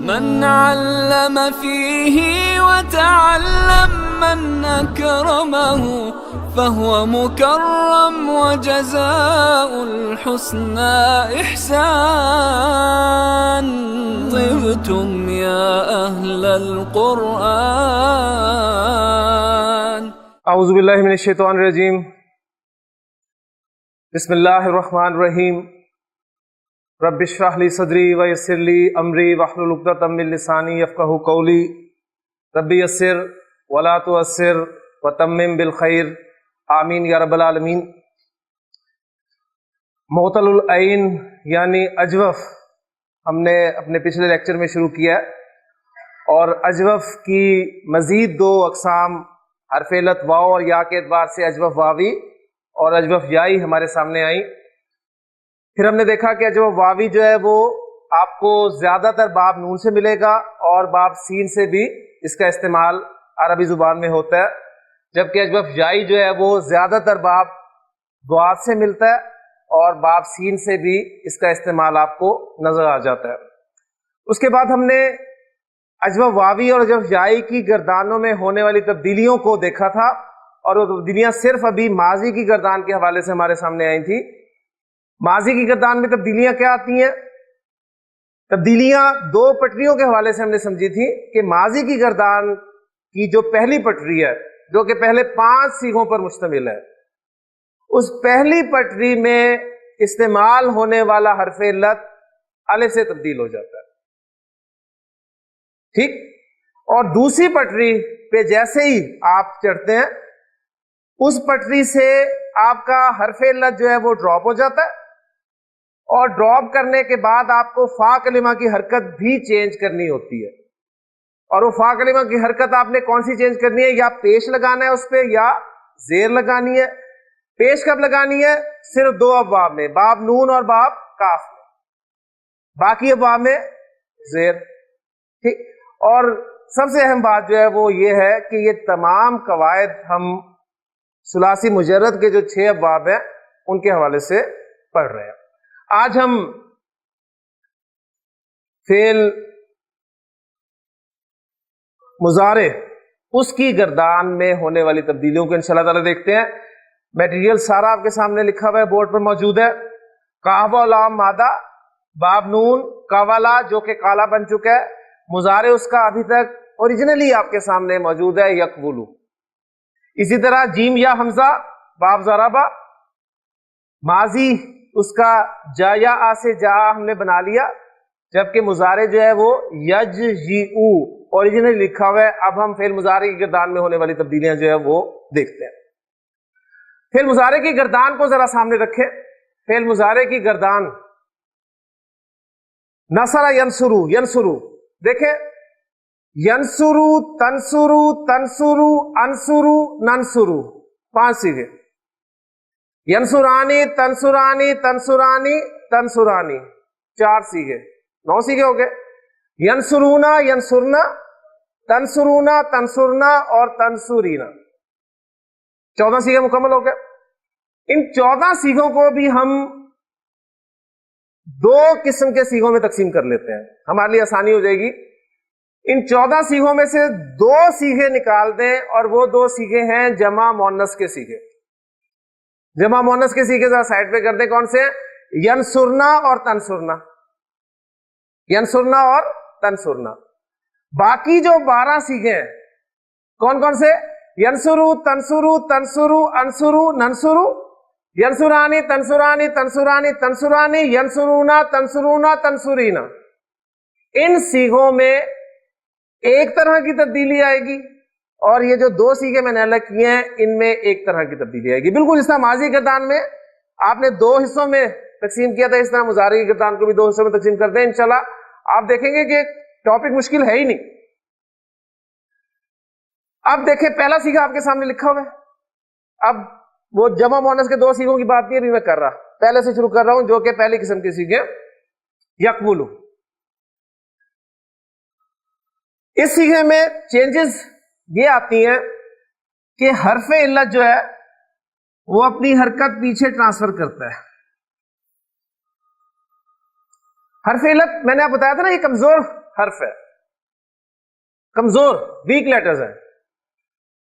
من علم فيه وتعلم من أكرمه فهو مكرم وجزاء الحسنى إحسان. طبتم يا أهل القرآن. اعوذ باللہ من الشیطان الرجیم. بسم اللہ الرحمن الرحیم. رب اشرح لی صدری ویسر لی امری واحلل عقدۃ من لسانی یفقہوا قولی. رب یسر ولا تعسر وتمم بالخیر. آمین یا رب العالمین. معطل العین یعنی اجوف ہم نے اپنے پچھلے لیکچر میں شروع کیا ہے، اور اجوف کی مزید دو اقسام حرف علت واو اور یا کے اعتبار سے اجوف واوی اور اجوف یائی ہمارے سامنے آئی. پھر ہم نے دیکھا کہ اجوف واوی جو ہے وہ آپ کو زیادہ تر باب نون سے ملے گا اور باب سین سے بھی اس کا استعمال عربی زبان میں ہوتا ہے، جبکہ اجوف یائی جو ہے وہ زیادہ تر باب ضاد سے ملتا ہے اور باب سین سے بھی اس کا استعمال آپ کو نظر آ جاتا ہے. اس کے بعد ہم نے اجوف واوی اور اجوف یائی کی گردانوں میں ہونے والی تبدیلیوں کو دیکھا تھا، اور وہ تبدیلیاں صرف ابھی ماضی کی گردان کے حوالے سے ہمارے سامنے آئی تھی. ماضی کی گردان میں تبدیلیاں کیا آتی ہیں؟ تبدیلیاں دو پٹریوں کے حوالے سے ہم نے سمجھی تھی کہ ماضی کی گردان کی جو پہلی پٹری ہے، جو کہ پہلے 5 سیغوں پر مشتمل ہے، اس پہلی پٹری میں استعمال ہونے والا حرف علت الف سے تبدیل ہو جاتا ہے. ٹھیک. اور دوسری پٹری پہ جیسے ہی آپ چڑھتے ہیں، اس پٹری سے آپ کا حرف علت جو ہے وہ ڈراپ ہو جاتا ہے، اور ڈراپ کرنے کے بعد آپ کو فا کلمہ کی حرکت بھی چینج کرنی ہوتی ہے. اور وہ فا کلمہ کی حرکت آپ نے کون سی چینج کرنی ہے؟ یا پیش لگانا ہے اس پہ، یا زیر لگانی ہے. پیش کب لگانی ہے؟ صرف 2 ابواب میں، باب نون اور باب کاف میں. باقی ابواب میں زیر. ٹھیک. اور سب سے اہم بات جو ہے وہ یہ ہے کہ یہ تمام قواعد ہم ثلاثی مجرد کے جو 6 ابواب ہیں ان کے حوالے سے پڑھ رہے ہیں. آج ہم فعل مضارع اس کی گردان میں ہونے والی تبدیلیوں کو انشاءاللہ تعالی دیکھتے ہیں. میٹیریل سارا آپ کے سامنے لکھا ہوا ہے، بورڈ پر موجود ہے. کہوہ لام مادہ، باب نون کوالا جو کہ کالا بن چکا ہے. مضارع اس کا ابھی تک اوریجنلی آپ کے سامنے موجود ہے، یقبلو. اسی طرح جیم یا حمزہ باب ضربہ، ماضی اس کا جا یا آ سے جا ہم نے بنا لیا، جبکہ مضارع جو ہے وہ یجیئو اوریجنلی لکھا ہوا ہے. اب ہم فعل مضارع کی گردان میں ہونے والی تبدیلیاں جو ہے وہ دیکھتے ہیں. فعل مضارع کی گردان کو ذرا سامنے رکھیں. فعل مضارع کی گردان نصر ینصرو، ینصرو دیکھیں، ینصرو، تنصرو، تنصرو، انصرو، ننصرو، 5 صیغے. ینصرانی، تنصرانی، تنصرانی، تنصرانی، 4 صیغے، 9 صیغے ہو گئے. ینصرونا، ینصرنا، تنصرونا، تنصرنا اور تنصرینا، 14 صیغے مکمل ہو گئے. ان 14 صیغوں کو بھی ہم 2 قسم کے صیغوں میں تقسیم کر لیتے ہیں، ہمارے لیے آسانی ہو جائے گی. ان 14 صیغوں میں سے 2 صیغے نکال دیں، اور وہ 2 صیغے ہیں جمع مؤنث کے صیغے. جمع مؤنث کے صیغے ذرا سائڈ پہ کر دیں. کون سے؟ ینصرنا اور تنصرنا، ینصرنا اور تنصرنا. باقی جو 12 صیغے ہیں کون کون سے؟ ینصرو، تنصرو، تنصرو، انصرو، ننصرو، ینصرانی، تنصرانی، تنصرانی، تنصرانی، ینصرونا، تنصرونا، تنصرینا. ان صیغوں میں ایک طرح کی تبدیلی آئے گی، اور یہ جو 2 صیغے میں نے الگ کیے ہیں ان میں ایک طرح کی تبدیلی آئے گی. بالکل جس طرح ماضی گردان میں آپ نے 2 حصوں میں تقسیم کیا تھا، اس طرح مضارع کی گردان کو بھی 2 حصوں میں تقسیم کر دیں. انشاءاللہ آپ دیکھیں گے کہ ٹاپک مشکل ہے ہی نہیں. اب دیکھیں پہلا صیغہ آپ کے سامنے لکھا ہوا ہے. اب وہ جمع مؤنث کے 2 صیغوں کی بات نہیں ابھی میں کر رہا، پہلے سے شروع کر رہا ہوں، جو کہ پہلی قسم کے صیغے یقبلو. اس صیغے میں چینجز یہ آتی ہیں کہ حرف علت جو ہے وہ اپنی حرکت پیچھے ٹرانسفر کرتا ہے. حرف علت میں نے آپ بتایا تھا نا یہ کمزور حرف ہے, کمزور ویک لیٹرز ہیں.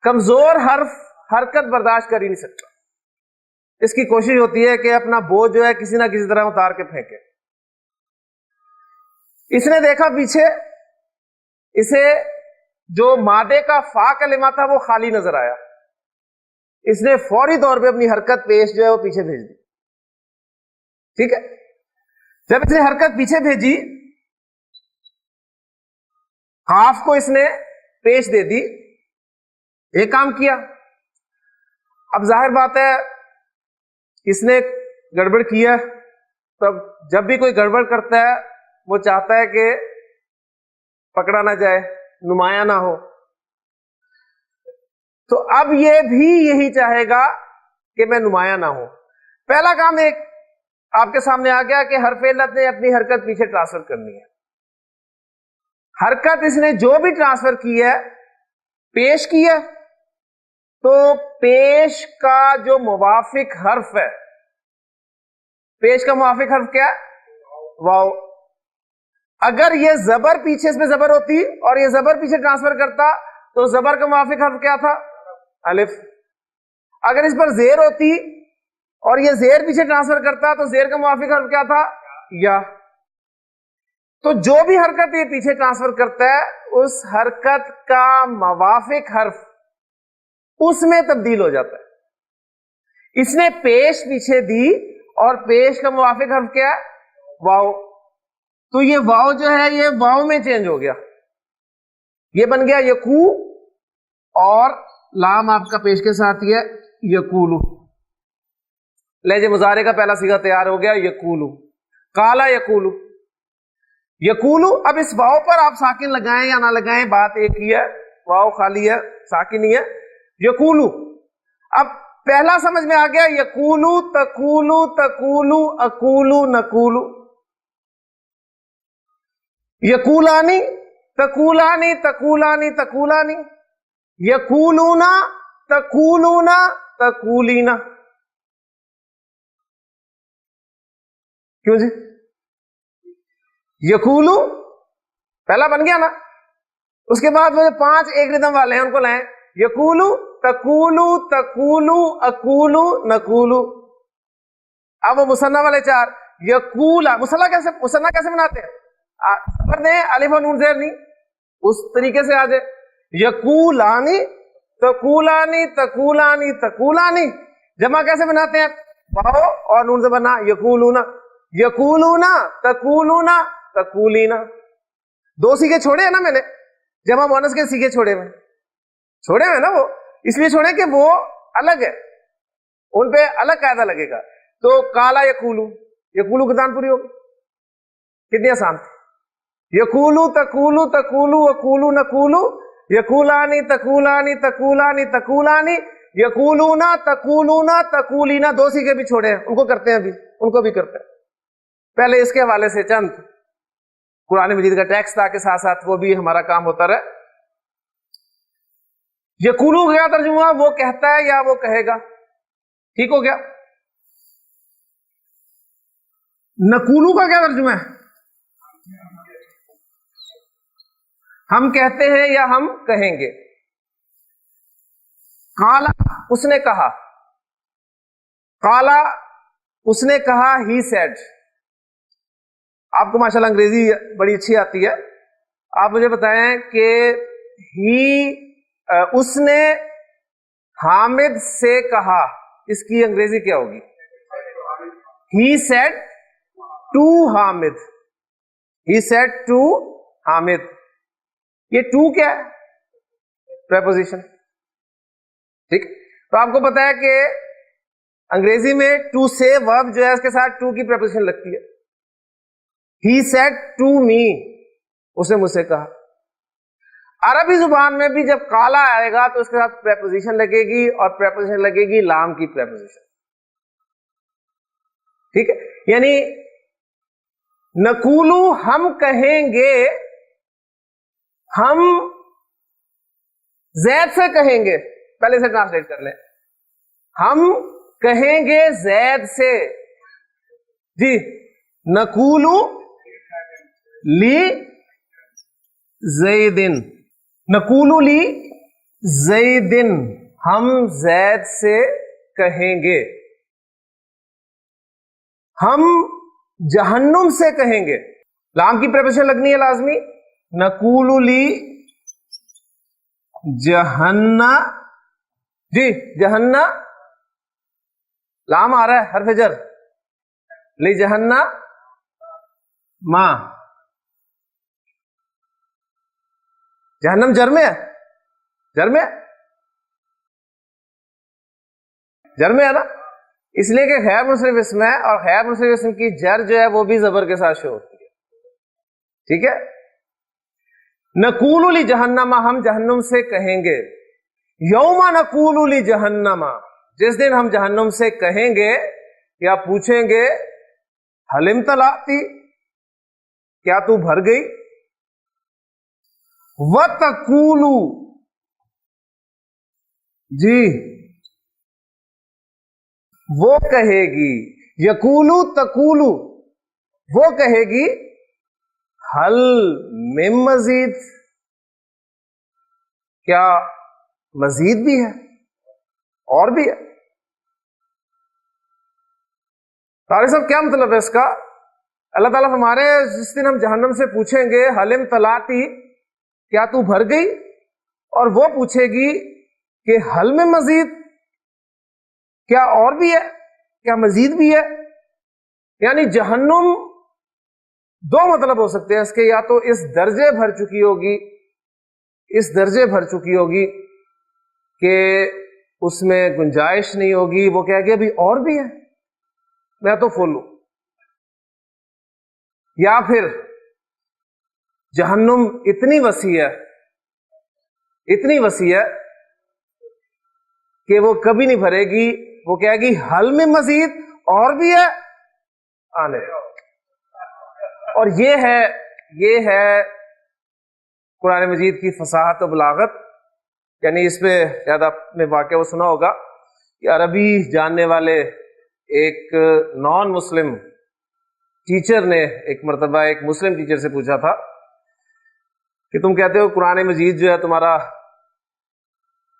کمزور حرف حرکت برداشت کر ہی نہیں سکتا, اس کی کوشش ہوتی ہے کہ اپنا بوجھ جو ہے کسی نہ کسی طرح اتار کے پھینکے. اس نے دیکھا پیچھے, اسے جو مادے کا فا کلمہ تھا وہ خالی نظر آیا, اس نے فوری طور پہ اپنی حرکت پیش جو ہے وہ پیچھے بھیج دی. ٹھیک ہے, جب اس نے حرکت پیچھے بھیجی, قاف کو اس نے پیش دے دی, ایک کام کیا. اب ظاہر بات ہے اس نے گڑبڑ کیا, تب جب بھی کوئی گڑبڑ کرتا ہے وہ چاہتا ہے کہ پکڑا نہ جائے, نمایاں نہ ہو. تو اب یہ بھی یہی چاہے گا کہ میں نمایاں نہ ہوں. پہلا کام ایک آپ کے سامنے آ گیا کہ حرف علت نے اپنی حرکت پیچھے ٹرانسفر کرنی ہے. حرکت اس نے جو بھی ٹرانسفر کی ہے, پیش کی ہے, تو پیش کا جو موافق حرف ہے, پیش کا موافق حرف کیا ہے؟ واو. اگر یہ زبر پیچھے اس میں زبر ہوتی اور یہ زبر پیچھے ٹرانسفر کرتا تو زبر کا موافق حرف کیا تھا؟ الف. اگر اس پر زیر ہوتی اور یہ زیر پیچھے ٹرانسفر کرتا تو زیر کا موافق حرف کیا تھا؟ یا. تو جو بھی حرکت یہ پیچھے ٹرانسفر کرتا ہے اس حرکت کا موافق حرف اس میں تبدیل ہو جاتا ہے. اس نے پیش پیچھے دی اور پیش کا موافق حرف کیا ہے؟ واو. تو یہ واو جو ہے یہ واو میں چینج ہو گیا, یہ بن گیا یکو, اور لام آپ کا پیش کے ساتھ یہ یقولو. لہجے مضارع کا پہلا صیغہ تیار ہو گیا, یقولو. قالا یقولو. یقولو. اب اس واو پر آپ ساکن لگائیں یا نہ لگائیں بات ایک ہی ہے, واو خالی ہے, ساکن ہی ہے. یقولو. اب پہلا سمجھ میں آ گیا, یقولو تقولو تقولو اقولو نقولو. یقولانی تقولانی تقولانی تقولانی. یقولونا تقولونا تقولینا. کیوں جی؟ یقولو پہلا بن گیا نا, اس کے بعد وہ 5 ایک ردم والے ہیں ان کو لائیں. یقولو تقولو تقولو اقولو نقولو. اب وہ مثنیٰ والے 4. یقولا. مثنیٰ کیسے بناتے ہیں؟ پر دیں الف اور نون زیر نہیں, اس طریقے سے آ جائے. یقولانی تقولانی تقولانی تقولانی. جمع کیسے بناتے ہیں؟ واو اور نون سے بنا یقولونا. یقولونا تقولونا تقولینا. 2 سیغے چھوڑے ہیں نا میں نے, جمع مؤنث کے سیغے چھوڑے ہوئے نا, وہ اس لیے چھوڑے کہ وہ الگ ہے, ان پہ الگ قاعدہ لگے گا. تو کالا یقولو, یقولو کی دان پوری ہوگی. کتنی آسان تھی. یقولو تقولو تقولو اقولو نقولو. یقولانی تقولانی تقولانی تقولانی. یقولونا تقولونا تقولینا. 2 سیغے بھی چھوڑے ہیں, ان کو کرتے ہیں ابھی, ان کو بھی کرتے ہیں. پہلے اس کے حوالے سے چند قرآن مجید کا ٹیکسٹ تاکہ ساتھ ساتھ وہ بھی ہمارا کام ہوتا رہے. یقولو کا ترجمہ وہ کہتا ہے یا وہ کہے گا. ٹھیک ہو گیا. نقولو کا کیا ترجمہ ہے؟ ہم کہتے ہیں یا ہم کہیں گے. قالا اس نے کہا, قالا اس نے کہا, ہی سیڈ. آپ کو ماشاءاللہ انگریزی بڑی اچھی آتی ہے, آپ مجھے بتائیں کہ اس نے حامد سے کہا, اس کی انگریزی کیا ہوگی؟ He said to Hamid. He said to Hamid. یہ ٹو کیا ہے؟ پریپوزیشن. ٹھیک. تو آپ کو پتا ہے کہ انگریزی میں ٹو سے ورب جو ہے اس کے ساتھ ٹو کی پریپوزیشن لگتی ہے. He said to me, اس نے مجھ سے کہا. عربی زبان میں بھی جب کالا آئے گا تو اس کے ساتھ پریپوزیشن لگے گی, اور پریپوزیشن لگے گی لام کی پریپوزیشن. ٹھیک ہے. یعنی نقولو ہم کہیں گے, ہم زید سے کہیں گے. پہلے سے ٹرانسلیٹ کر لیں. ہم کہیں گے زید سے. جی. نقولو لی زیدن، نقول لی زیدن، ہم زید سے کہیں گے، ہم جہنم سے کہیں گے. لام کی پریپوزیشن لگنی ہے لازمی. نقول لی جہنم، جی جہنم لام آ رہا ہے حرف جر، لی جہنم ماں، جہنم جر میں ہے، جر میں جر میں ہے نا، اس لیے کہ خیر منصرف اسم ہے، اور خیر منصرف اسم کی جر جو ہے وہ بھی زبر کے ساتھ شو ہوتی ہے. ٹھیک ہے. نقول لی جہنم، ہم جہنم سے کہیں گے. یوم نقول لی جہنم، جس دن ہم جہنم سے کہیں گے یا پوچھیں گے حل امتلأتی، کیا تو بھر گئی. وَتَقُولُ، جی وہ کہے گی. یقولو تقولو، وہ کہے گی حل من مزید، کیا مزید بھی ہے، اور بھی ہے. طارق صاحب کیا مطلب ہے اس کا؟ اللہ تعالیٰ ہمارے جس دن ہم جہنم سے پوچھیں گے حل امتلأتی، کیا تو بھر گئی، اور وہ پوچھے گی کہ حل میں مزید، کیا اور بھی ہے، کیا مزید بھی ہے. یعنی جہنم دو مطلب ہو سکتے ہیں اس کے، یا تو اس درجے بھر چکی ہوگی، اس درجے بھر چکی ہوگی کہ اس میں گنجائش نہیں ہوگی، وہ کہے گی ابھی اور بھی ہے، میں تو فل ہوں. یا پھر جہنم اتنی وسیع ہے، اتنی وسیع ہے کہ وہ کبھی نہیں بھرے گی، وہ کہے گی حل میں مزید، اور بھی ہے آنے. اور یہ ہے قرآن مجید کی فصاحت و بلاغت. یعنی اس پہ شاید آپ نے واقعہ وہ سنا ہوگا کہ عربی جاننے والے ایک نان مسلم ٹیچر نے ایک مرتبہ ایک مسلم ٹیچر سے پوچھا تھا کہ تم کہتے ہو قرآن مجید جو ہے تمہارا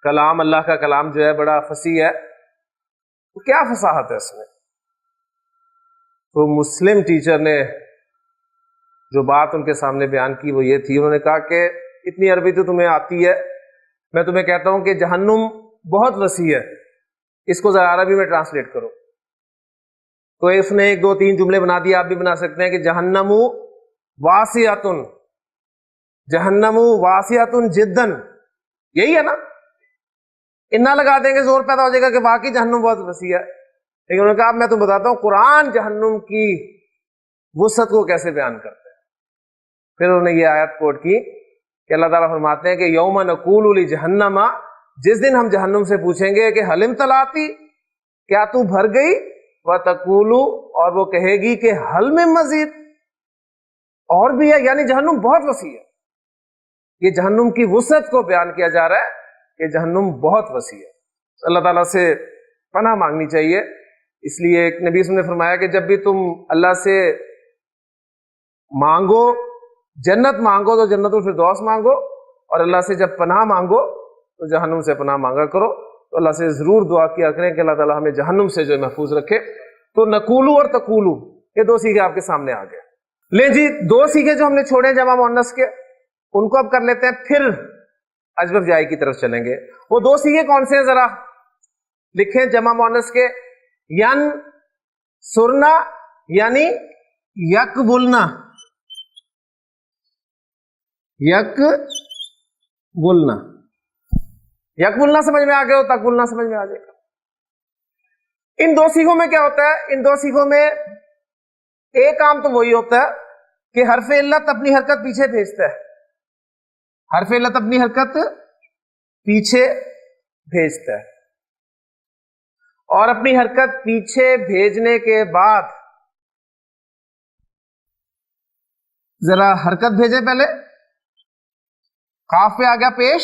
کلام، اللہ کا کلام جو ہے بڑا فصیح ہے، تو کیا فصاحت ہے اس میں؟ تو مسلم ٹیچر نے جو بات ان کے سامنے بیان کی وہ یہ تھی، انہوں نے کہا کہ اتنی عربی تو تمہیں آتی ہے، میں تمہیں کہتا ہوں کہ جہنم بہت وسیع ہے، اس کو ذرا عربی میں ٹرانسلیٹ کرو. تو اس نے 1 2 3 جملے بنا دیے، آپ بھی بنا سکتے ہیں کہ جہنم واسعۃ، جہنم واسعۃ جداً، یہی ہے نا. اتنا لگا دیں گے زور پیدا ہو جائے گا کہ واقعی جہنم بہت وسیع ہے. لیکن انہوں نے کہا میں تمہیں بتاتا ہوں قرآن جہنم کی وسعت کو کیسے بیان کرتا ہے. پھر انہوں نے یہ آیت کوٹ کی کہ اللہ تعالیٰ فرماتے ہیں کہ یوم نقول لجہنم، جس دن ہم جہنم سے پوچھیں گے کہ حل امتلأتی، کیا تو بھر گئی، وتقول، اور وہ کہے گی کہ حل میں مزید، اور بھی ہے. یعنی جہنم بہت وسیع ہے. یہ جہنم کی وسعت کو بیان کیا جا رہا ہے کہ جہنم بہت وسیع ہے. اللہ تعالیٰ سے پناہ مانگنی چاہیے. اس لیے ایک نبی نے فرمایا کہ جب بھی تم اللہ سے مانگو، جنت مانگو تو جنت الفردوس مانگو، اور اللہ سے جب پناہ مانگو تو جہنم سے پناہ مانگا کرو. تو اللہ سے ضرور دعا کیا کریں کہ اللہ تعالیٰ ہمیں جہنم سے جو محفوظ رکھے. تو نقولو اور تقولو یہ 2 سیغے آپ کے سامنے آ گئے. لیں جی 2 سیغے جو ہم نے چھوڑے جمع مؤنث کے، ان کو اب کر لیتے ہیں، پھر اجوف جائی کی طرف چلیں گے. وہ 2 سیغے کون سے ہیں ذرا لکھیں جمع مؤنث کے. ین سرنا یعنی یک بولنا، یک بولنا، یک بولنا سمجھ میں آ گئے ہو، تک بولنا سمجھ میں آ جائے گا. ان 2 سیغوں میں کیا ہوتا ہے؟ ان 2 سیغوں میں ایک کام تو وہی ہوتا ہے کہ حرف علت اپنی حرکت پیچھے بھیجتا ہے، حرف علت اپنی حرکت پیچھے بھیجتا ہے، اور اپنی حرکت پیچھے بھیجنے کے بعد ذرا حرکت بھیجے. پہلے قاف پہ آ گیا پیش،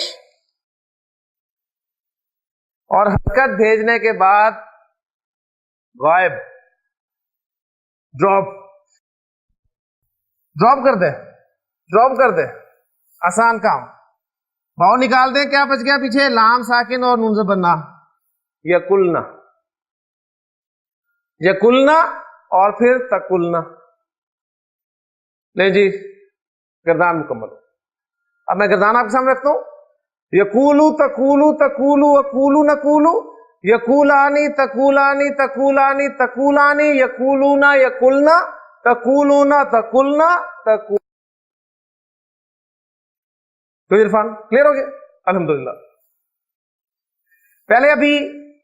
اور حرکت بھیجنے کے بعد غائب، ڈراپ کر دے، ڈراپ کر دے. آسان کام. بھاؤ نکال دیں, کیا بچ گیا پیچھے؟ لام ساکن اور نون زبر نا. یکلنا, یکلنا اور پھر تکلنا. نہیں جی, گردان مکمل. اب میں گردان آپ کے سامنے رکھتا ہوں. یقولو تقولو تقولو وقولو نقولو, یقولانی تقولانی تقولانی تقولانی, یقولونا یقولنا تقولونا تقولنا تقول. تو عرفان کلیئر ہو گیا الحمدللہ. پہلے ابھی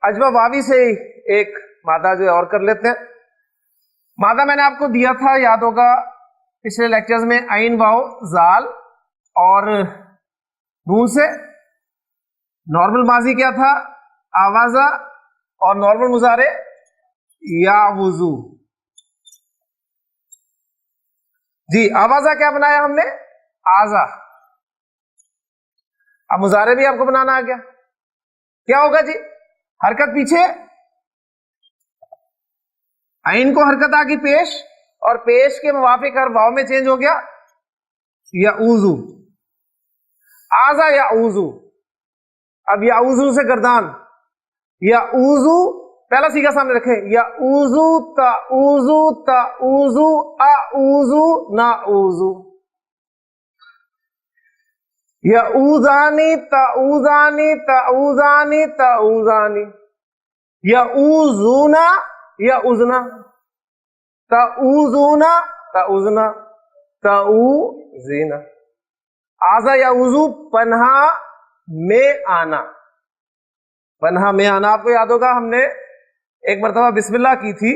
اجوا واوی سے ایک مادہ جو ہے اور کر لیتے ہیں. مادہ میں نے آپ کو دیا تھا, یاد ہوگا پچھلے لیکچرز میں, عین واو زال اور نون سے. نارمل ماضی کیا تھا؟ آوازہ, اور نارمل مضارع یا وضو. جی آوازہ کیا بنایا ہم نے؟ آزا. اب مضارع بھی آپ کو بنانا آ گیا. کیا ہوگا جی؟ حرکت پیچھے, عین کو حرکت آ گئی پیش, اور پیش کے موافق ہر واو میں چینج ہو گیا یا اوزو. آزا یا اوزو. اب یا اوزو سے گردان, یا اوزو پہلا سیگا سامنے رکھیں, یا اوزو تا اوزو تا اوزو ا اوزو نا اوزو. یا اوزانی تا اوزانی تا اوزانی تا اوزانی, یا اوزونا یا اوزنا تا اوزونا تا اوزنا تا اوزینا. آزا یا اوزو پنہا میں آنا. پنہا میں آنا آپ کو یاد ہوگا ہم نے ایک مرتبہ بسم اللہ کی تھی,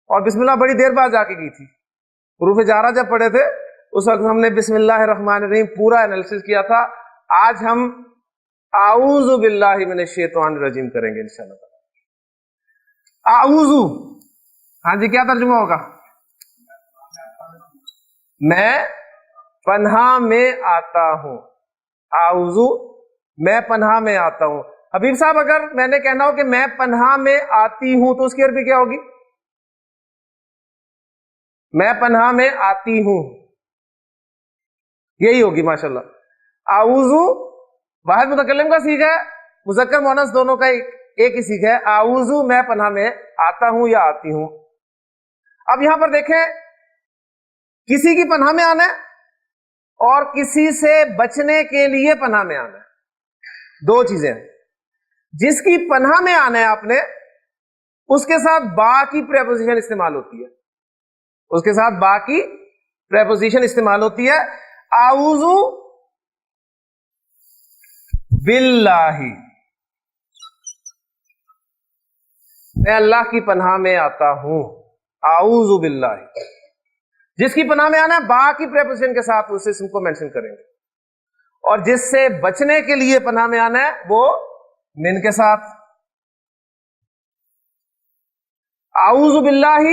اور بسم اللہ بڑی دیر بعد جا کے کی تھی. حروف جارہ جب پڑھے تھے اس وقت ہم نے بسم اللہ الرحمن الرحیم پورا انالیسس کیا تھا. آج ہم اعوذ باللہ من الشیطان الرجیم کریں گے انشاءاللہ. اعوذ, ہاں جی کیا ترجمہ ہوگا؟ میں پناہ میں آتا ہوں. اعوذ میں پناہ میں آتا ہوں. حبیب صاحب اگر میں نے کہنا ہو کہ میں پناہ میں آتی ہوں تو اس کی عربی کیا ہوگی؟ میں پناہ میں آتی ہوں, یہی ہوگی ماشاءاللہ. اعوذ واحد متکلم کا سیکھا ہے, مذکر مؤنث دونوں کا ایک ہی سیکھا ہے. اعوذ میں پناہ میں آتا ہوں یا آتی ہوں. اب یہاں پر دیکھیں, کسی کی پناہ میں آنا ہے اور کسی سے بچنے کے لیے پناہ میں آنا ہے, دو چیزیں ہیں. جس کی پناہ میں آنا ہے آپ نے, اس کے ساتھ با کی پریپوزیشن استعمال ہوتی ہے, اس کے ساتھ با کی پریپوزیشن استعمال ہوتی ہے. اعوذ باللہ, میں اللہ کی پناہ میں آتا ہوں. اعوذ باللہ. جس کی پناہ میں آنا ہے با کی پریپوزیشن کے ساتھ اس اسم کو مینشن کریں گے, اور جس سے بچنے کے لیے پناہ میں آنا ہے وہ من کے ساتھ. اعوذ باللہ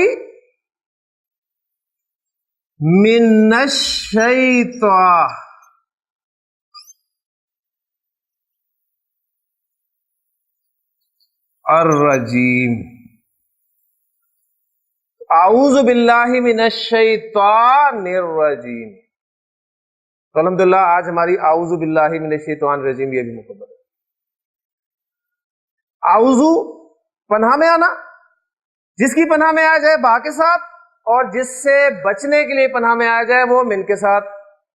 من الشیطان الرجیم. اعوذ باللہ من الشیطان الرجیم. تو الحمدللہ آج ہماری اعوذ باللہ من الشیطان الرجیم یہ بھی مکمل ہے. اعوذ پناہ میں آنا, جس کی پناہ میں آ جائے با کے ساتھ, اور جس سے بچنے کے لیے پناہ میں آ جائے وہ من کے ساتھ.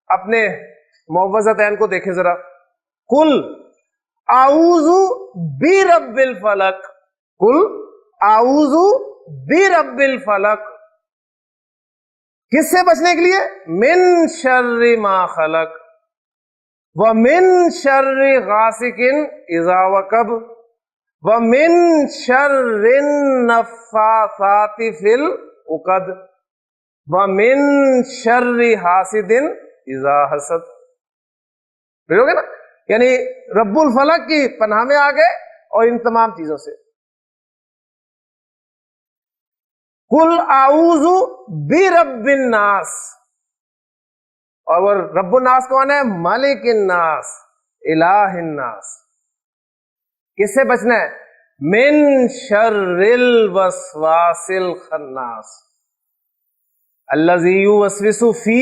اپنے معوذتین کو دیکھیں ذرا. قل اعوذ برب الفلق, قل اعوذ برب الفلق. کس سے بچنے کے لیے؟ من شر ما خلق ومن شر غاسق اذا وقب ومن شر النفاثات فی العقد ومن شر حاسد اذا حسد. بھیجو گے نا, یعنی رب الفلق کی پناہ میں آ گئے اور ان تمام چیزوں سے. قل اعوذ برب الناس, اور وہ رب الناس کون ہے؟ مالک الناس الہ الناس. کس سے بچنا ہے؟ من شر الوسواس الخناس الذی یوسوس فی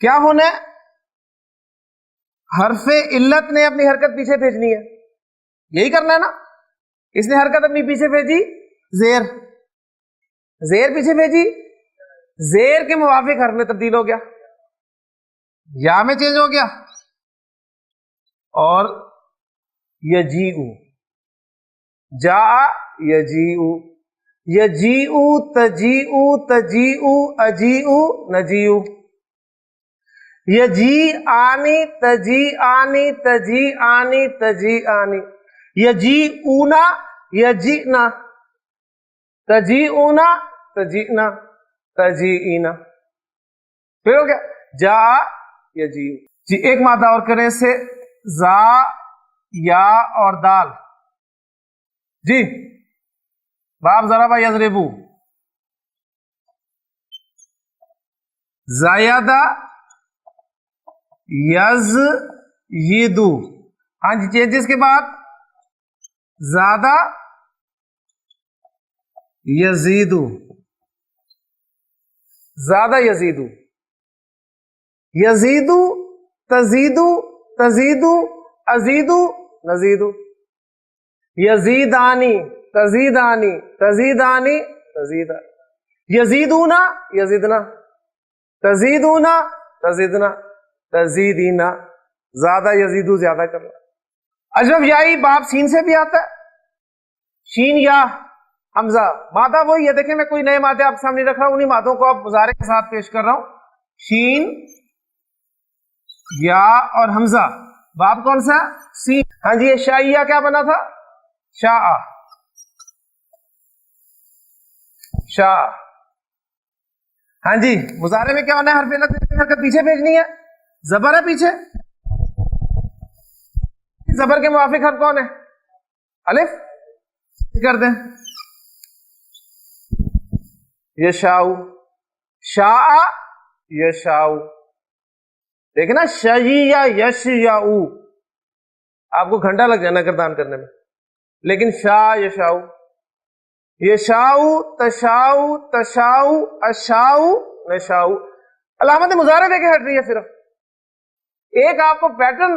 کیا ہونا ہے؟ حرف علت نے اپنی حرکت پیچھے بھیجنی ہے، یہی کرنا ہے نا. اس نے حرکت اپنی پیچھے بھیجی، زیر، زیر پیچھے بھیجی، زیر کے موافق حرف میں تبدیل ہو گیا، یا میں چینج ہو گیا، اور یجیء، جا یجیء، یجیء تجیء تجیء اجیء نجیء، یجیءانی تجیءانی تجیءانی تجیءانی، یجیءونا یجیئنا، تجیئونا تجیئنا تجیئینا. پھر ہو گیا جا یجیء. جی ایک مادہ اور کریں اس سے، زا یا اور دال. جی باب ضرب یضربو، زایدہ یزیدو. ہاں جی چینجز کے بعد زیادہ یزیدو، زیادہ یزیدو، یزیدو تزیدو تزیدو ازیدو نزیدو، یزیدانی تزیدانی تزیدانی تزیدانی، یزیدونا یزیدنا، تزیدونا تزیدنا تزیدینا. زیادہ یزیدو زیادہ کرنا. اشرف یائی باب سین سے بھی آتا ہے، شین یا حمزہ. مادہ وہی ہے، دیکھیں میں کوئی نئے مادے آپ سامنے رکھ رہا ہوں، انہیں مادوں کو آپ مضارع کے ساتھ پیش کر رہا ہوں. شین یا اور حمزہ. باب کون سا؟ سین. ہاں جی یہ شائیہ کیا بنا تھا؟ شاء، شاء. ہاں جی مضارع میں کیا ہونا ہے؟ حرف علت حرکت پیچھے بھیجنی ہے، زبر ہے پیچھے، زبر کے موافق حرف کون ہے؟ الف. کر دیں یشاء، شاء یشاء. دیکھیں نا شیع یشیع، آپ کو گھنٹہ لگ جانا گردان کرنے میں، لیکن شاء یشاء، یشاء تشاء تشاء اشاء نشاء. علامت مضارع دے کے ہٹ رہی ہے صرف. ایک آپ کو پیٹرن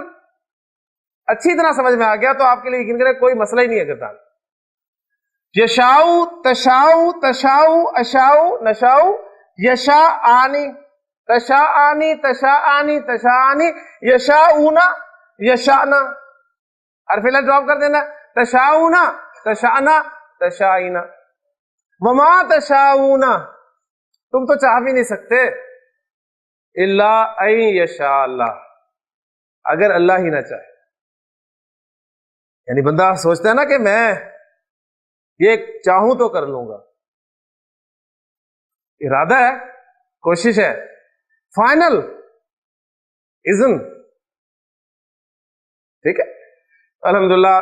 اچھی طرح سمجھ میں آ گیا تو آپ کے لیے یقین کریں کوئی مسئلہ ہی نہیں ہے گردان. یشاء تشاء تشاء اشاء نشاء، یشاءانی تشاءانی تشاءانی تشاءانی، یشاءونا یشاءنا. حرف علت ڈراپ کر دینا، تشاءونا تشاءنا تشاءینا. وما تشاءونا، تم تو چاہ بھی نہیں سکتے، الا ان یشاء اللہ، اگر اللہ ہی نہ چاہے. یعنی بندہ سوچتا ہے نا کہ میں یہ چاہوں تو کر لوں گا، ارادہ ہے، کوشش ہے، فائنل اذن. ٹھیک ہے الحمدللہ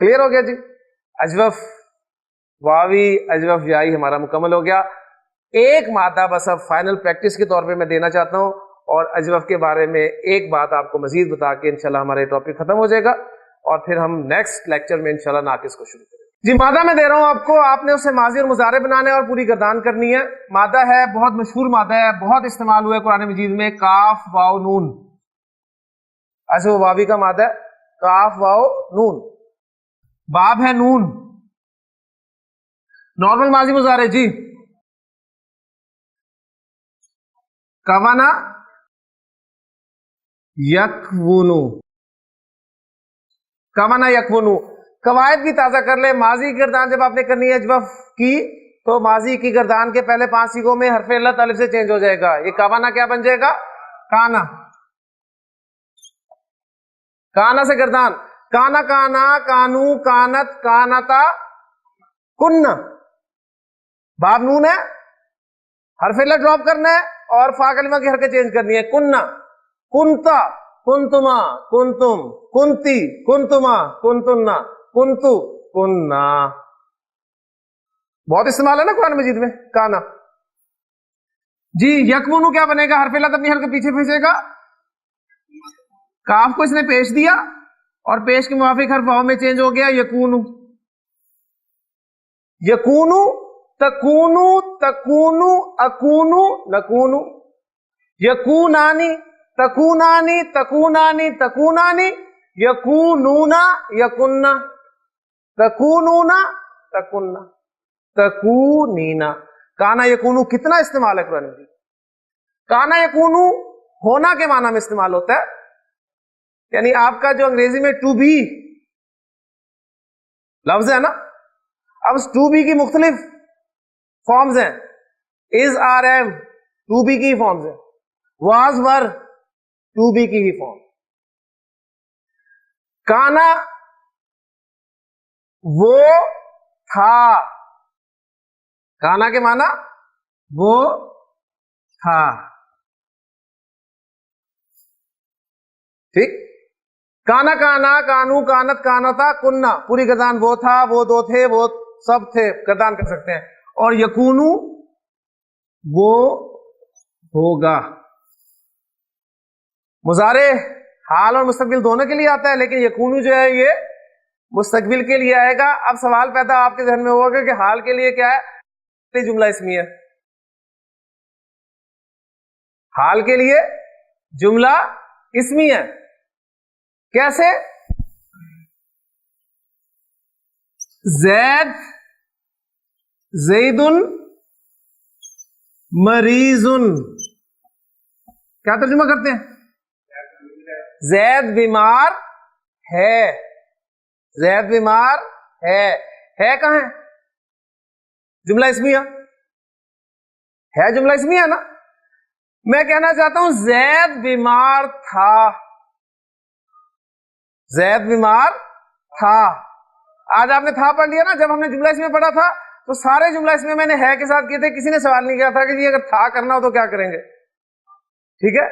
کلیئر ہو گیا جی. اجوف واوی اجوف یائی ہمارا مکمل ہو گیا. ایک مادہ بس اب فائنل پریکٹس کے طور پہ میں دینا چاہتا ہوں، اور اجوف کے بارے میں ایک بات آپ کو مزید بتا کے انشاءاللہ ہمارا ٹاپک ختم ہو جائے گا، اور پھر ہم نیکسٹ لیکچر میں انشاءاللہ ناقص کو شروع کریں گے. جی مادہ میں دے رہا ہوں آپ کو، آپ نے اسے ماضی اور مضارع بنانا ہے اور پوری گردان کرنی ہے. مادہ ہے بہت مشہور مادہ ہے، بہت استعمال ہوا ہے قرآن مجید میں، کاف واو نون. ایسے وہ واوی کا مادہ ہے، کاف واو نون. باب ہے نون. نارمل ماضی مضارع جی کوانا یکونو، کوانا یکونو. قواعد بھی تازہ کر لیں. ماضی کی گردان جب آپ نے کرنی ہے اجوف کی، تو ماضی کی گردان کے پہلے 5 سیغوں میں حرف علت الف سے چینج ہو جائے گا. یہ کوانا کیا بن جائے گا؟ کانا. کانا سے گردان، کانا کانا کانو کانت کانتا کن. باب نون ہے، حرف علت ڈراپ کرنا ہے اور فا کلمہ کی حرکت چینج کرنی ہے. کننا کنتا کنتما کنتم کنتی کنتما کنتنا کنتو کننا. بہت استعمال ہے نا قرآن مجید میں کانا. جی یکونو کیا بنے گا؟ حرف علت اپنی حرکت پیچھے بھیجے گا. کاف کو اس نے پیش دیا اور پیش کے موافق حرف واو میں چینج ہو گیا، یکونو. یکونو تکونو تکونو اکونو نکونو، یکونانی تکونانی تکونانی تکونانی یکونونا یکننا تکونونا تکننا تکونینا. کانا یکونو کتنا استعمال ہے قرآن مجید. کانا یکونو ہونا کے معنی میں استعمال ہوتا ہے, یعنی آپ کا جو انگریزی میں ٹو بی لفظ ہے نا, اب اس ٹو بی کی مختلف فارمز ہیں. از آر ایم ٹو بی کی فارمز ہیں, واز ور ٹو بی کی ہی فارم. کانا وہ تھا, کانا کے معنی وہ تھا. ٹھیک. کانا کانا کانو کانت کانتا کننا, پوری گردان وہ تھا وہ دو تھے وہ سب تھے, گردان کر سکتے ہیں. اور یکونو وہ ہوگا. مضارع حال اور مستقبل دونوں کے لیے آتا ہے, لیکن یکونو جو ہے یہ مستقبل کے لیے آئے گا. اب سوال پیدا آپ کے ذہن میں ہوگا کہ حال کے لیے کیا ہے؟ جملہ اسمی ہے. حال کے لیے جملہ اسمی ہے. کیسے؟ زید زیدن مریضن. کیا ترجمہ کرتے ہیں؟ زید بیمار ہے. زید بیمار ہے کہاں ہے؟ جملہ اسمیہ ہے, جملہ اسمیہ نا. میں کہنا چاہتا ہوں زید بیمار تھا. زید بیمار تھا. آج آپ نے تھا پڑھ لیا نا. جب ہم نے جملہ اسمیہ پڑھا تھا تو سارے جملہ اسمیہ میں نے ہے کے ساتھ کیے تھے. کسی نے سوال نہیں کیا تھا کہ جی اگر تھا کرنا ہو تو کیا کریں گے. ٹھیک ہے,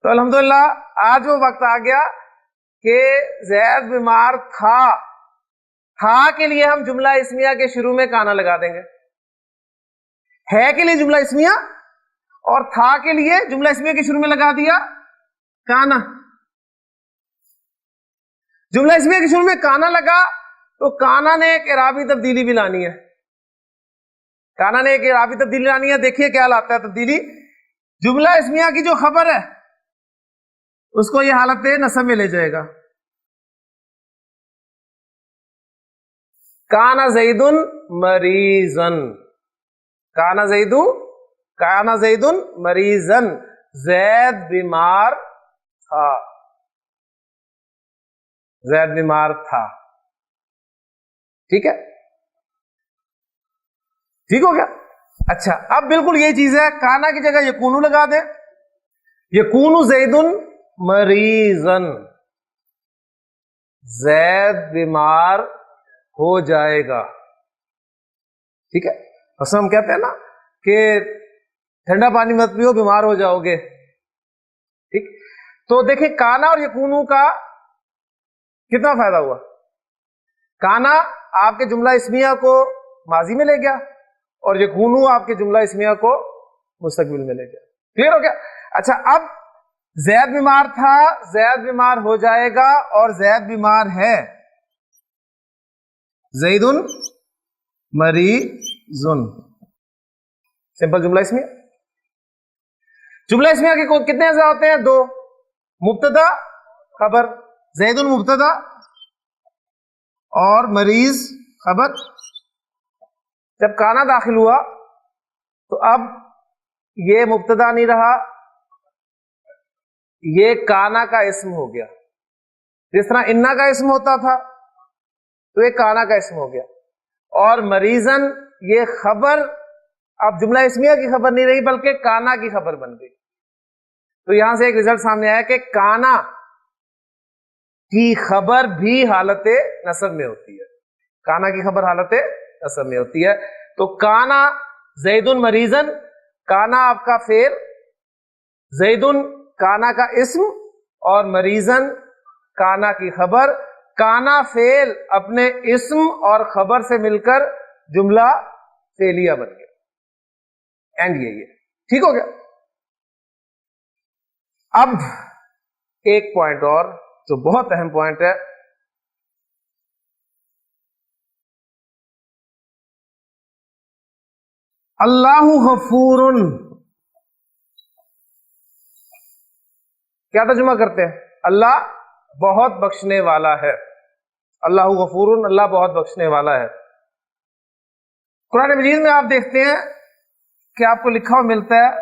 تو الحمدللہ آج وہ وقت آ گیا کہ زید بیمار تھا. تھا کے لیے ہم جملہ اسمیہ کے شروع میں کانا لگا دیں گے. ہے کے لیے جملہ اسمیہ اور تھا کے لیے جملہ اسمیہ کے شروع میں لگا دیا کانا. جملہ اسمیہ کے شروع میں کانا لگا تو کانا نے ایک اعرابی تبدیلی بھی لانی ہے. کانا نے ایک اعرابی تبدیلی لانی ہے. دیکھیے کیا لاتا ہے تبدیلی. جملہ اسمیہ کی جو خبر ہے اس کو یہ حالت نصب میں لے جائے گا. کانا زیدن مریضن, کانا زیدن مریضن, زید بیمار تھا. زید بیمار تھا. ٹھیک ہے, ٹھیک ہو گیا. اچھا, اب بالکل یہی چیز ہے. کانا کی جگہ یکونو لگا دیں. یکونو زیدن مریضن, زید بیمار ہو جائے گا. ٹھیک ہے, بس ہم کہتے ہیں نا کہ ٹھنڈا پانی مت پیو بیمار ہو جاؤ گے. ٹھیک, تو دیکھیں کانا اور یکونو کا کتنا فائدہ ہوا. کانا آپ کے جملہ اسمیہ کو ماضی میں لے گیا اور یکونو آپ کے جملہ اسمیہ کو مستقبل میں لے گیا. کلیئر ہو گیا. اچھا, اب زید بیمار تھا, زید بیمار ہو جائے گا اور زید بیمار ہے. زیدن مریضن, سمپل جملہ اسمیہ. جملہ اسمیہ کے کتنے اجزاء ہوتے ہیں؟ دو. مبتدا خبر, زیدن مبتدا اور مریض خبر. جب کانا داخل ہوا تو اب یہ مبتدا نہیں رہا, یہ کانا کا اسم ہو گیا. جس طرح انا کا اسم ہوتا تھا تو یہ کانا کا اسم ہو گیا. اور مریضن یہ خبر اب جملہ اسمیہ کی خبر نہیں رہی بلکہ کانا کی خبر بن گئی. تو یہاں سے ایک رزلٹ سامنے آیا کہ کانا کی خبر بھی حالت نصب میں ہوتی ہے. کانا کی خبر حالت نصب میں ہوتی ہے. تو کانا زیدن مریضن, کانا آپ کا فعل, زیدن کانا کا اسم اور مریضن کانا کی خبر. کانا فعل اپنے اسم اور خبر سے مل کر جملہ فعلیہ بن گیا. اینڈ یہی ہے. ٹھیک ہو گیا. اب ایک پوائنٹ اور جو بہت اہم پوائنٹ ہے, اللہ غفور, کیا ترجمہ کرتے ہیں؟ اللہ بہت بخشنے والا ہے، اللہ غفور، اللہ بہت بخشنے والا ہے۔ قرآن مجید میں آپ دیکھتے ہیں کہ آپ کو لکھا ہوا ملتا ہے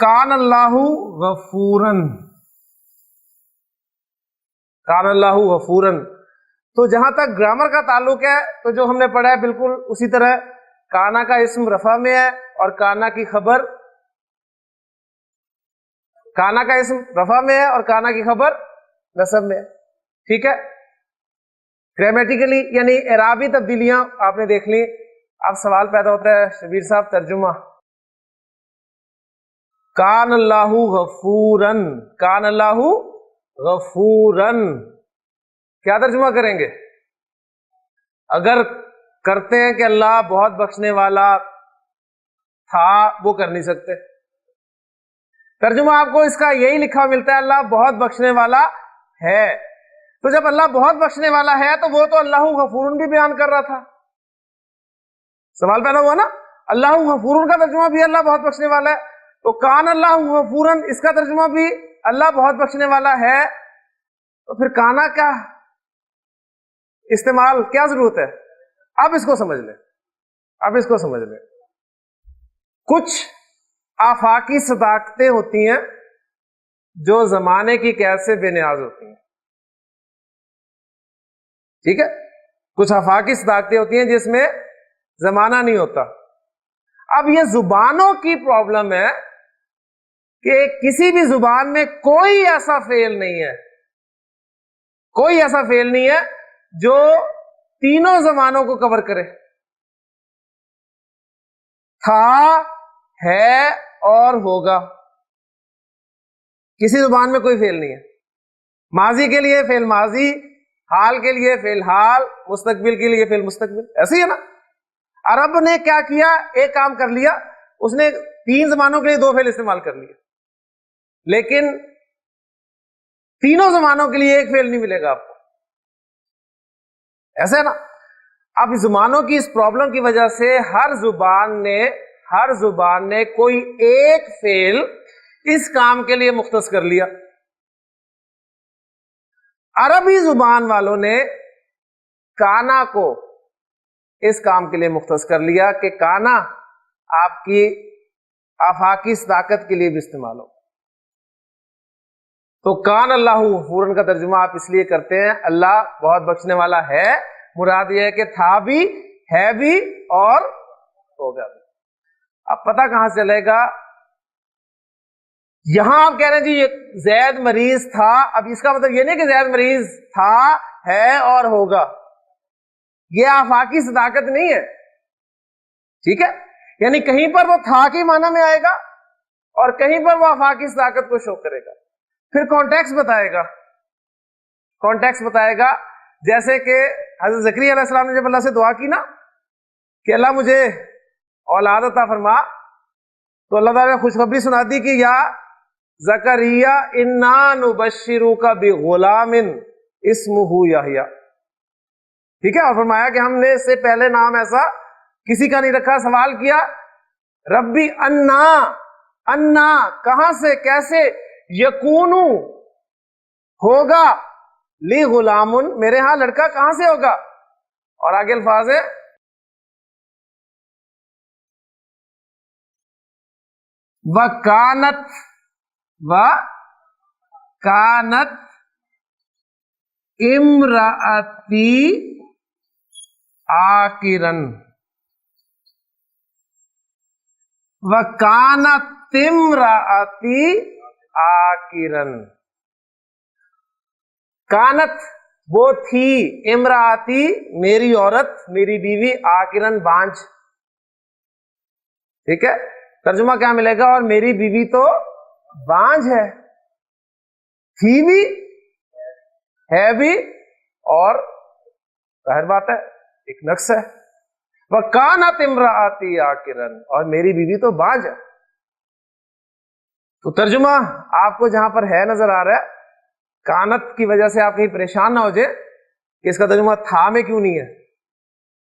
کان اللہ غفورن، کان اللہ غفورن۔ تو جہاں تک گرامر کا تعلق ہے تو جو ہم نے پڑھا ہے بالکل اسی طرح، کانا کا اسم رفع میں ہے اور کانا کی خبر، کانا کا اسم رفع میں ہے اور کانا کی خبر نصب میں ہے، ٹھیک ہے۔ گرامیٹیکلی یعنی اعرابی تبدیلیاں آپ نے دیکھ لی۔ اب سوال پیدا ہوتا ہے شبیر صاحب ترجمہ، کان اللہ غفورن، کان اللہ غفورن کیا ترجمہ کریں گے؟ اگر کرتے ہیں کہ اللہ بہت بخشنے والا تھا، وہ کر نہیں سکتے۔ ترجمہ آپ کو اس کا یہی لکھا ملتا ہے اللہ بہت بخشنے والا ہے۔ تو جب اللہ بہت بخشنے والا ہے تو وہ تو اللہ غفورن بھی بیان کر رہا تھا۔ سوال پیدا ہوا نا، اللہ غفورن کا ترجمہ بھی اللہ بہت بخشنے والا ہے، تو کان اللہ غفورن اس کا ترجمہ بھی اللہ بہت بخشنے والا ہے، تو پھر کانا کا استعمال کیا ضرورت ہے؟ اب اس کو سمجھ لیں، اب اس کو سمجھ لیں۔ کچھ آفاقی صداقتیں ہوتی ہیں جو زمانے کی قید سے بے نیاز ہوتی ہیں، ٹھیک ہے۔ کچھ آفاقی صداقتیں ہوتی ہیں جس میں زمانہ نہیں ہوتا۔ اب یہ زبانوں کی پرابلم ہے کہ کسی بھی زبان میں کوئی ایسا فعل نہیں ہے، کوئی ایسا فعل نہیں ہے جو تینوں زمانوں کو کور کرے، تھا، ہے اور ہوگا۔ کسی زبان میں کوئی فعل نہیں ہے۔ ماضی کے لیے فعل ماضی، حال کے لیے فعل حال، مستقبل کے لیے فعل مستقبل، ایسے ہی ہے نا۔ عرب نے کیا کیا، ایک کام کر لیا، اس نے تین زمانوں کے لیے دو فعل استعمال کر لیے، لیکن تینوں زمانوں کے لیے ایک فعل نہیں ملے گا آپ کو، ایسا ہے نا۔ اب زبانوں کی اس پرابلم کی وجہ سے ہر زبان نے کوئی ایک فعل اس کام کے لیے مختص کر لیا۔ عربی زبان والوں نے کانا کو اس کام کے لیے مختص کر لیا کہ کانا آپ کی آفاقی صداقت کے لیے بھی استعمال ہو۔ تو کان اللہ غفورن کا ترجمہ آپ اس لیے کرتے ہیں اللہ بہت بخشنے والا ہے، مراد یہ ہے کہ تھا بھی، ہے بھی اور ہوگا بھی۔ اب پتہ کہاں سے چلے گا؟ یہاں آپ کہہ رہے ہیں جی یہ زید مریض تھا، اب اس کا مطلب یہ نہیں کہ زید مریض تھا، ہے اور ہوگا، یہ آفاقی صداقت نہیں ہے، ٹھیک ہے۔ یعنی کہیں پر وہ تھا کے معنی میں آئے گا اور کہیں پر وہ آفاقی صداقت کو شو کرے گا۔ پھر کانٹیکسٹ بتائے گا، کانٹیکسٹ بتائے گا، جیسے کہ حضرت زکریا علیہ السلام نے جب اللہ سے دعا کی نا کہ اللہ مجھے اولاد عطا فرما، تو اللہ تعالیٰ نے خوشخبری سنا دی کہ یا زکریا انا نبشرک بغلام اسمہ یحییٰ، ٹھیک ہے۔ اور فرمایا کہ ہم نے اس سے پہلے نام ایسا کسی کا نہیں رکھا۔ سوال کیا ربی انا کہاں سے، کیسے، یکونو ہوگا، لی غلام میرے ہاں لڑکا کہاں سے ہوگا، اور آگے الفاظ ہے وَكَانَتْ امرأتی عاقراً، وَكَانَتْ امرأتی عاقراً۔ کانت وہ تھی، امراتی میری عورت، میری بیوی، عاقراً بانجھ، ٹھیک ہے۔ ترجمہ کیا ملے گا؟ اور میری بیوی تو بانجھ ہے، تھی بھی، ہے بھی، اور ظاہر بات ہے ایک نقص ہے، وَكَانَتْ امرأتی عاقراً، اور میری بیوی تو بانجھ ہے۔ تو ترجمہ آپ کو جہاں پر ہے نظر آ رہا ہے، کانت کی وجہ سے آپ کہیں پریشان نہ ہو جائے کہ اس کا ترجمہ تھا میں کیوں نہیں ہے،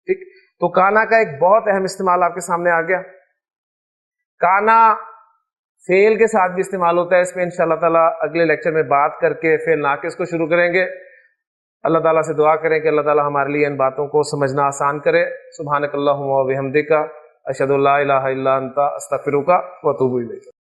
ٹھیک۔ تو کانا کا ایک بہت اہم استعمال آپ کے سامنے آ گیا۔ کانا فعل کے ساتھ بھی استعمال ہوتا ہے. اس پہ انشاءاللہ تعالیٰ اگلے لیکچر میں بات کر کے فعل ناقص کو شروع کریں گے. اللہ تعالیٰ سے دعا کریں کہ اللہ تعالیٰ ہمارے لیے ان باتوں کو سمجھنا آسان کرے. سبحانک اللہم و بحمدک، اشہد ان لا الہ الا انت، استغفرک و اتوب الیک.